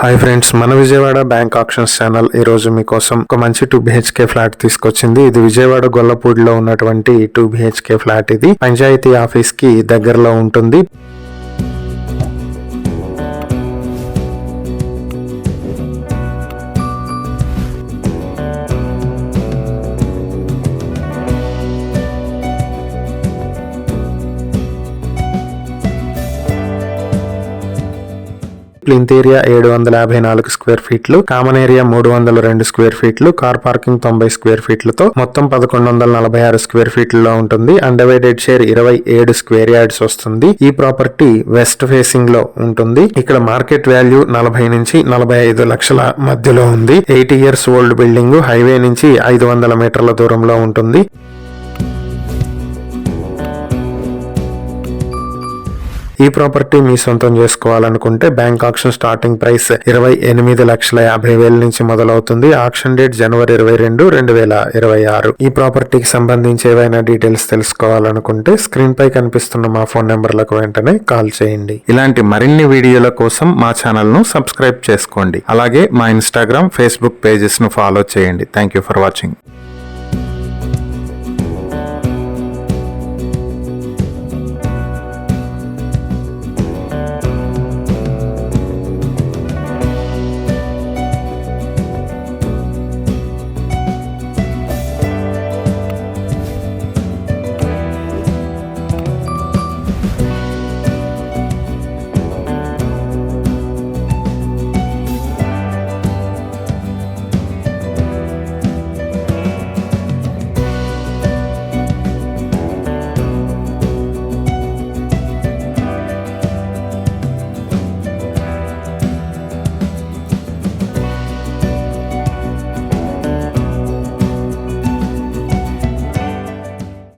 Hi friends, మన Vijayawada bank options channel ఈ రోజు మీకోసం ఒక మంచి 2 BHK ఫ్లాట్ తీసుకొచ్చింది. ఇది విజయవాడ గొల్లపూడిలో ఉన్నటువంటి 2 BHK ఫ్లాట్. ఇది పంచాయతీ ఆఫీస్ కి దగ్గరలో ఉంటుంది. ప్లింత్ ఏరియా 754 స్క్వేర్ ఫీట్లు, కామన్ ఏరియా 302 స్క్వేర్ ఫీట్లు, కార్ పార్కింగ్ 90 స్క్వేర్ ఫీట్లతో మొత్తం 1146 స్క్వేర్ ఫీట్లలో ఉంటుంది. అన్డివైడెడ్ షేర్ 27 స్క్వేర్ యార్డ్స్ వస్తుంది. ఈ ప్రాపర్టీ వెస్ట్ ఫేసింగ్ లో ఉంటుంది. ఇక్కడ మార్కెట్ వాల్యూ 40 నుంచి 45 లక్షల మధ్యలో ఉంది. 80 ఇయర్స్ ఓల్డ్ బిల్డింగ్, హైవే నుంచి 500 మీటర్ల దూరంలో ఉంటుంది. ఈ ప్రాపర్టీ మీ సొంతం చేసుకోవాలనుకుంటే బ్యాంక్ ఆక్షన్ స్టార్టింగ్ ప్రైస్ 28,50,000 నుంచి మొదలవుతుంది. ఆక్షన్ డేట్ జనవరి 22, 2026. ఈ ప్రాపర్టీకి సంబంధించి ఏవైనా డీటెయిల్స్ తెలుసుకోవాలనుకుంటే స్క్రీన్ పై కనిపిస్తున్న మా ఫోన్ నెంబర్లకు వెంటనే కాల్ చేయండి. ఇలాంటి మరిన్ని వీడియోల కోసం మా ఛానల్ ను సబ్స్క్రైబ్ చేసుకోండి. అలాగే మా ఇన్స్టాగ్రామ్, ఫేస్బుక్ పేజెస్ ను ఫాలో చేయండి. Thank you for watching.